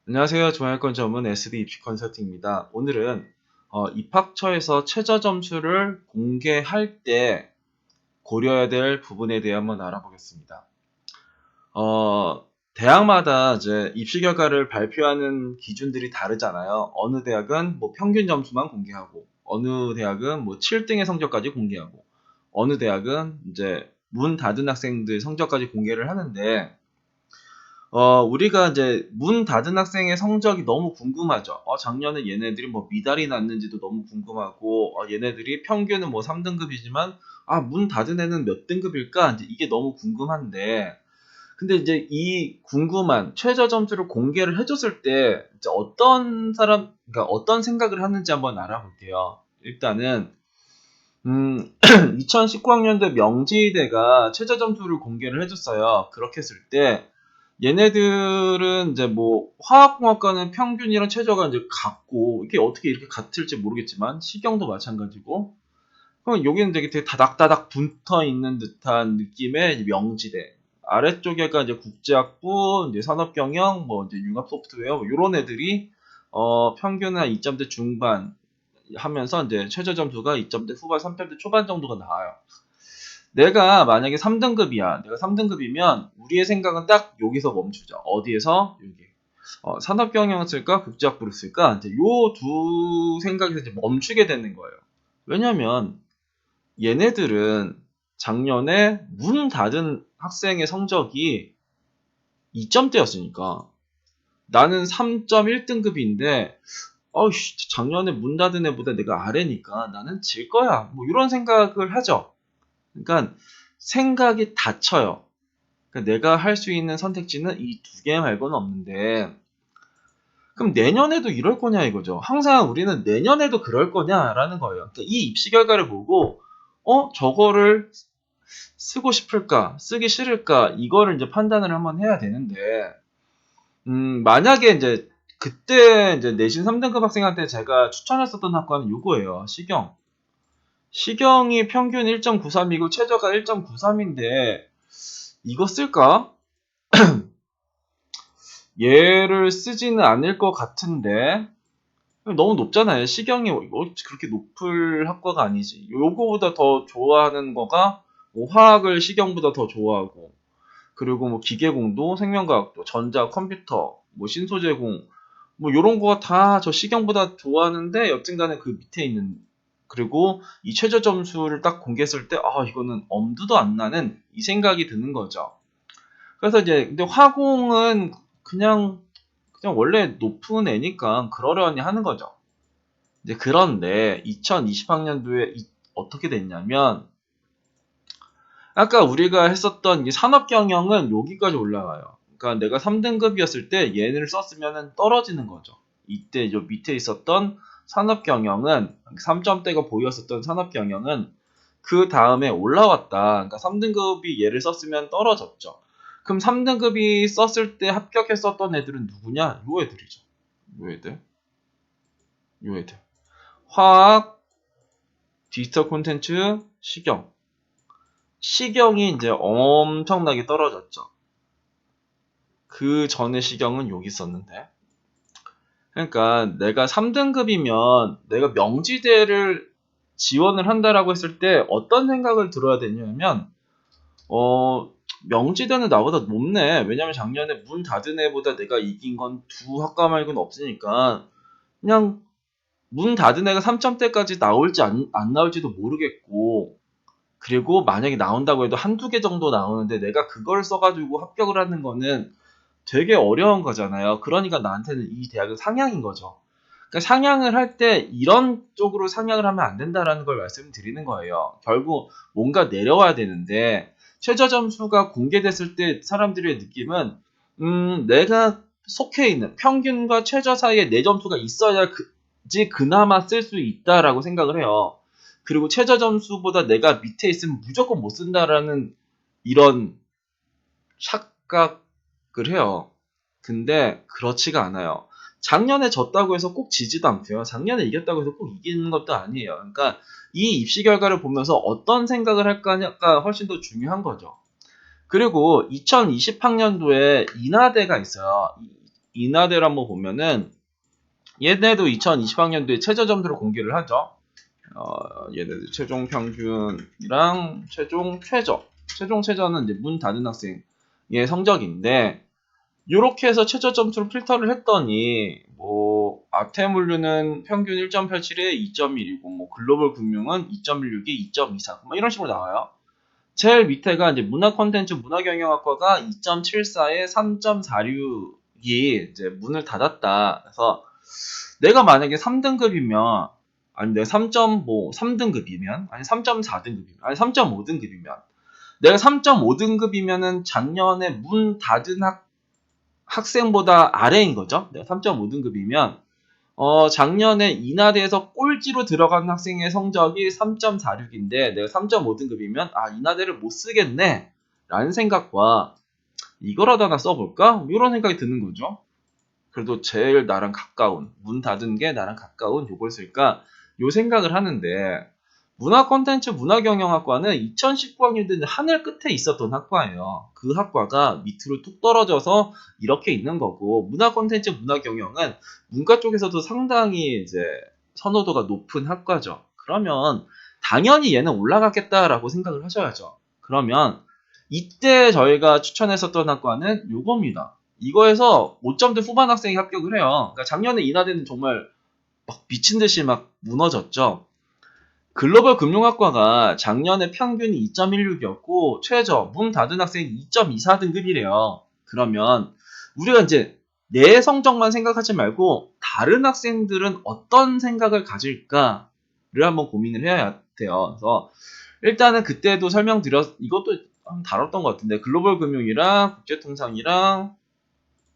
안녕하세요. 종합권 전문 SD 입시 컨설팅입니다. 오늘은 입학처에서 최저 점수를 공개할 때 고려해야 될 부분에 대해 한번 알아보겠습니다. 대학마다 이제 입시 결과를 발표하는 기준들이 다르잖아요. 어느 대학은 뭐 평균 점수만 공개하고, 어느 대학은 뭐 7등의 성적까지 공개하고, 어느 대학은 이제 문 닫은 학생들 성적까지 공개를 하는데, 우리가 이제 문 닫은 학생의 성적이 너무 궁금하죠. 작년에 얘네들이 뭐 미달이 났는지도 너무 궁금하고, 얘네들이 평균은 뭐 3등급이지만, 문 닫은 애는 몇 등급일까? 이제 이게 너무 궁금한데, 근데 이제 이 궁금한 최저 점수를 공개를 해줬을 때, 이제 그러니까 어떤 생각을 하는지 한번 알아볼게요. 일단은, 2019학년도 명지대가 최저 점수를 공개를 해줬어요. 그렇게 했을 때, 얘네들은 이제 뭐 화학공학과는 평균이랑 최저가 이제 같고 이게 어떻게 이렇게 같을지 모르겠지만 시경도 마찬가지고 그럼 여기는 되게 다닥다닥 붙어 있는 듯한 느낌의 명지대 아래쪽에가 이제 국제학부, 이제 산업경영, 뭐 이제 융합 소프트웨어 뭐 이런 애들이 평균은 한 2점대 중반 하면서 이제 최저 점수가 2점대 후반, 3점대 초반 정도가 나와요. 내가 만약에 3등급이야. 내가 3등급이면 우리의 생각은 딱 여기서 멈추죠. 어디에서? 여기. 산업경영을 쓸까? 국제학부를 쓸까? 이제 요 두 생각에서 이제 멈추게 되는 거예요. 왜냐면 얘네들은 작년에 문 닫은 학생의 성적이 2점대였으니까 나는 3.1등급인데 작년에 문 닫은 애보다 내가 아래니까 나는 질 거야. 뭐 이런 생각을 하죠. 그러니까 생각이 닫혀요. 그러니까 내가 할 수 있는 선택지는 이 두 개 말고는 없는데 그럼 내년에도 이럴 거냐 이거죠. 항상 우리는 내년에도 그럴 거냐라는 거예요. 그러니까 이 입시 결과를 보고 저거를 쓰고 싶을까 쓰기 싫을까 이거를 이제 판단을 한번 해야 되는데 만약에 이제 그때 이제 내신 3등급 학생한테 제가 추천했었던 학과는 이거예요. 시경이 평균 1.93이고 최저가 1.93인데 이거 쓸까? 얘를 쓰지는 않을 것 같은데 너무 높잖아요. 시경이 그렇게 높을 학과가 아니지. 요거보다 더 좋아하는 거가 뭐 화학을 시경보다 더 좋아하고 그리고 뭐 기계공도, 생명과학도, 전자, 컴퓨터, 뭐 신소재공 뭐 요런 거 다 저 시경보다 좋아하는데 여튼간에 그 밑에 있는 그리고 이 최저 점수를 딱 공개했을 때 이거는 엄두도 안 나는 이 생각이 드는 거죠. 그래서 이제 근데 화공은 그냥 원래 높은 애니까 그러려니 하는 거죠. 이제 그런데 2020학년도에 어떻게 됐냐면 아까 우리가 했었던 이 산업경영은 여기까지 올라가요. 그러니까 내가 3등급이었을 때 얘를 썼으면 떨어지는 거죠. 이때 요 밑에 있었던 산업경영은 3점대가 보였었던 산업경영은 그 다음에 올라왔다. 그러니까 3등급이 얘를 썼으면 떨어졌죠. 그럼 3등급이 썼을 때 합격했었던 애들은 누구냐? 요 애들이죠. 요 애들. 요 애들. 화학, 디지털 콘텐츠, 시경. 시경이 이제 엄청나게 떨어졌죠. 그 전에 시경은 여기 있었는데. 그러니까 내가 3등급이면 내가 명지대를 지원을 한다라고 했을 때 어떤 생각을 들어야 되냐면 명지대는 나보다 높네. 왜냐면 작년에 문 닫은 애보다 내가 이긴 건 두 학과 말고는 없으니까 그냥 문 닫은 애가 3점대까지 나올지 안 나올지도 모르겠고 그리고 만약에 나온다고 해도 한두 개 정도 나오는데 내가 그걸 써가지고 합격을 하는 거는 되게 어려운 거잖아요. 그러니까 나한테는 이 대학은 상향인 거죠. 그러니까 상향을 할 때 이런 쪽으로 상향을 하면 안 된다라는 걸 말씀드리는 거예요. 결국 뭔가 내려와야 되는데 최저 점수가 공개됐을 때 사람들의 느낌은 내가 속해 있는 평균과 최저 사이에 내 점수가 있어야 그나마 쓸 수 있다라고 생각을 해요. 그리고 최저 점수보다 내가 밑에 있으면 무조건 못 쓴다라는 이런 착각을 해요. 근데 그렇지가 않아요. 작년에 졌다고 해서 꼭 지지도 않고요. 작년에 이겼다고 해서 꼭 이기는 것도 아니에요. 그러니까 이 입시 결과를 보면서 어떤 생각을 할까가 훨씬 더 중요한 거죠. 그리고 2020학년도에 인하대가 있어요. 인하대를 한번 보면은 얘네도 2020학년도에 최저 점수를 공개를 하죠. 얘네들 최종 평균이랑 최종 최저는 이제 문 닫은 학생의 성적인데 요렇게 해서 최저 점수를 필터를 했더니 뭐 아태물류는 평균 1.87에 2.1이고 뭐 글로벌 금융은 2.16에 2.24 뭐 이런 식으로 나와요. 제일 밑에가 이제 문화 콘텐츠 문화경영학과가 2.74에 3.46이 이제 문을 닫았다. 그래서 내가 만약에 3등급이면 아니 내가 3.3등급이면 아니 3.4등급이면 아니 3.5등급이면 내가 3.5등급이면은 작년에 문 닫은 학생보다 아래인 거죠. 내가 3.5등급이면 작년에 인하대에서 꼴찌로 들어간 학생의 성적이 3.46인데 내가 3.5등급이면 인하대를 못 쓰겠네 라는 생각과 이거라도 하나 써볼까? 이런 생각이 드는 거죠. 그래도 제일 나랑 가까운 문 닫은 게 나랑 가까운 요걸 쓸까? 요 생각을 하는데 문화 콘텐츠 문화경영학과는 2019학년도에 하늘 끝에 있었던 학과예요. 그 학과가 밑으로 뚝 떨어져서 이렇게 있는 거고 문화 콘텐츠 문화경영은 문과 쪽에서도 상당히 이제 선호도가 높은 학과죠. 그러면 당연히 얘는 올라가겠다라고 생각을 하셔야죠. 그러면 이때 저희가 추천했었던 학과는 요겁니다. 이거에서 5점대 후반 학생이 합격을 해요. 그러니까 작년에 인하대는 정말 막 미친 듯이 막 무너졌죠. 글로벌 금융학과가 작년에 평균이 2.16이었고 최저 문 닫은 학생이 2.24등급이래요. 그러면 우리가 이제 내 성적만 생각하지 말고 다른 학생들은 어떤 생각을 가질까를 한번 고민을 해야 돼요. 그래서 일단은 그때도 이것도 한번 다뤘던 것 같은데 글로벌 금융이랑 국제통상이랑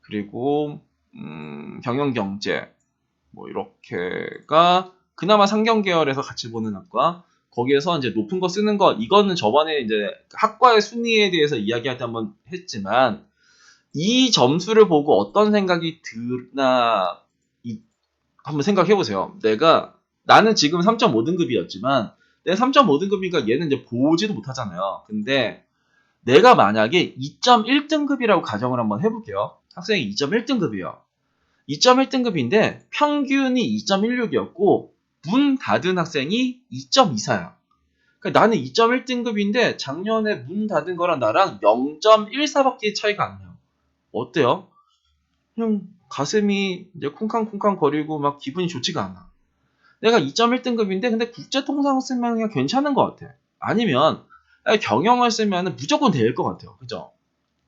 그리고 경영경제 뭐 이렇게가 그나마 상경 계열에서 같이 보는 학과 거기에서 이제 높은 거 쓰는 거 이거는 저번에 이제 학과의 순위에 대해서 이야기할 때 한번 했지만 이 점수를 보고 어떤 생각이 드나 한번 생각해 보세요. 나는 지금 3.5등급이었지만 내 3.5등급이니까 얘는 이제 보지도 못하잖아요. 근데 내가 만약에 2.1등급이라고 가정을 한번 해볼게요. 학생이 2.1등급이에요. 2.1등급인데 평균이 2.16이었고 문 닫은 학생이 2.24야. 그러니까 나는 2.1등급인데 작년에 문 닫은 거랑 나랑 0.14밖에 차이가 안 나요. 어때요? 그냥 가슴이 이제 쿵쾅쿵쾅 거리고 막 기분이 좋지가 않아. 내가 2.1등급인데 근데 국제통상을 쓰면 그냥 괜찮은 것 같아. 아니면 경영을 쓰면 무조건 될 것 같아요. 그죠?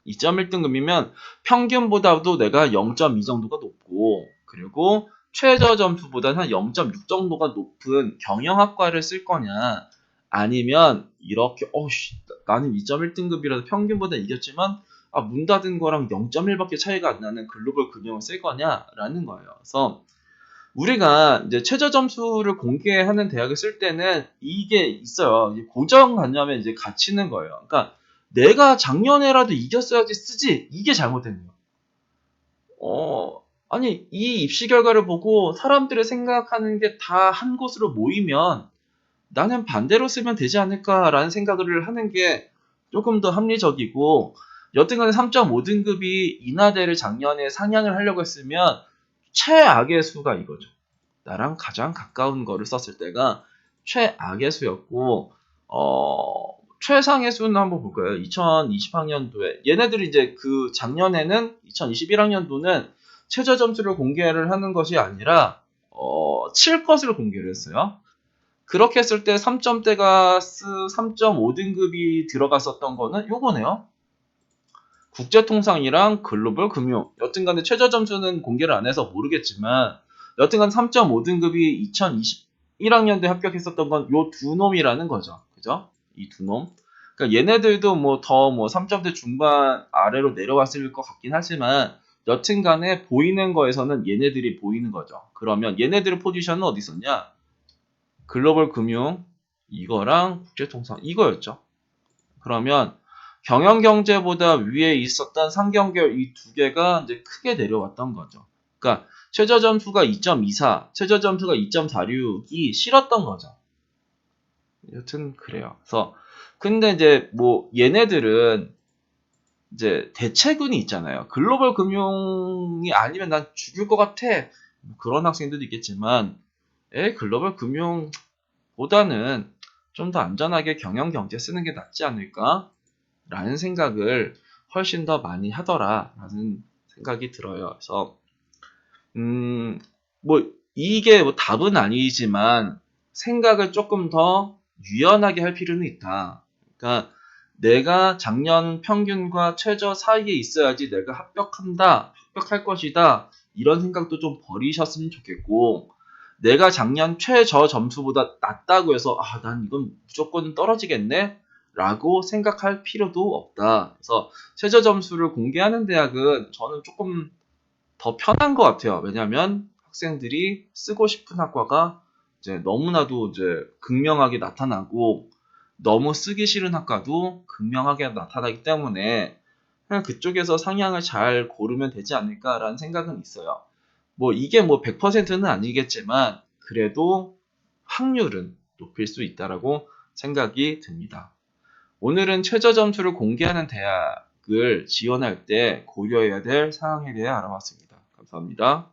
2.1등급이면 평균보다도 내가 0.2 정도가 높고 그리고 최저 점수보다는 한 0.6 정도가 높은 경영학과를 쓸 거냐 아니면 이렇게 나는 2.1등급이라도 평균보다 이겼지만 문 닫은 거랑 0.1밖에 차이가 안 나는 글로벌 금융을 쓸 거냐라는 거예요. 그래서 우리가 이제 최저 점수를 공개하는 대학을 쓸 때는 이게 있어요. 고정관념에 이제 갇히는 거예요. 그러니까 내가 작년에라도 이겼어야지 쓰지. 이게 잘못된 거예요. 아니 이 입시 결과를 보고 사람들의 생각하는 게 다 한 곳으로 모이면 나는 반대로 쓰면 되지 않을까라는 생각을 하는 게 조금 더 합리적이고 여튼간에 3.5등급이 인하대를 작년에 상향을 하려고 했으면 최악의 수가 이거죠. 나랑 가장 가까운 거를 썼을 때가 최악의 수였고 최상의 수는 한번 볼까요? 2020학년도에 얘네들이 이제 그 작년에는 2021학년도는 최저 점수를 공개를 하는 것이 아니라 칠컷을 공개를 했어요. 그렇게 했을 때 3점대가 3.5등급이 들어갔었던 거는 요거네요. 국제통상이랑 글로벌 금융. 여튼간에 최저 점수는 공개를 안 해서 모르겠지만 여튼간 3.5등급이 2021학년도에 합격했었던 건 요 두 놈이라는 거죠. 그죠? 이 두 놈. 그러니까 얘네들도 뭐 3점대 중반 아래로 내려왔을 것 같긴 하지만 여튼간에 보이는 거에서는 얘네들이 보이는 거죠. 그러면 얘네들의 포지션은 어디 있었냐? 글로벌 금융 이거랑 국제통상 이거였죠. 그러면 경영경제보다 위에 있었던 상경계열 이 두 개가 이제 크게 내려왔던 거죠. 그러니까 최저 점수가 2.24, 최저 점수가 2.46이 싫었던 거죠. 여튼 그래요. 그래서 근데 이제 뭐 얘네들은 이제 대체군이 있잖아요. 글로벌 금융이 아니면 난 죽을 것 같아. 그런 학생들도 있겠지만, 글로벌 금융보다는 좀 더 안전하게 경영 경제 쓰는 게 낫지 않을까? 라는 생각을 훨씬 더 많이 하더라라는 생각이 들어요. 그래서 뭐 이게 뭐 답은 아니지만 생각을 조금 더 유연하게 할 필요는 있다. 그러니까 내가 작년 평균과 최저 사이에 있어야지 내가 합격할 것이다. 이런 생각도 좀 버리셨으면 좋겠고, 내가 작년 최저 점수보다 낮다고 해서 난 이건 무조건 떨어지겠네? 라고 생각할 필요도 없다. 그래서 최저 점수를 공개하는 대학은 저는 조금 더 편한 것 같아요. 왜냐하면 학생들이 쓰고 싶은 학과가 이제 너무나도 이제 극명하게 나타나고, 너무 쓰기 싫은 학과도 극명하게 나타나기 때문에 그냥 그쪽에서 상향을 잘 고르면 되지 않을까라는 생각은 있어요. 뭐 이게 뭐 100%는 아니겠지만 그래도 확률은 높일 수 있다라고 생각이 듭니다. 오늘은 최저 점수를 공개하는 대학을 지원할 때 고려해야 될 사항에 대해 알아봤습니다. 감사합니다.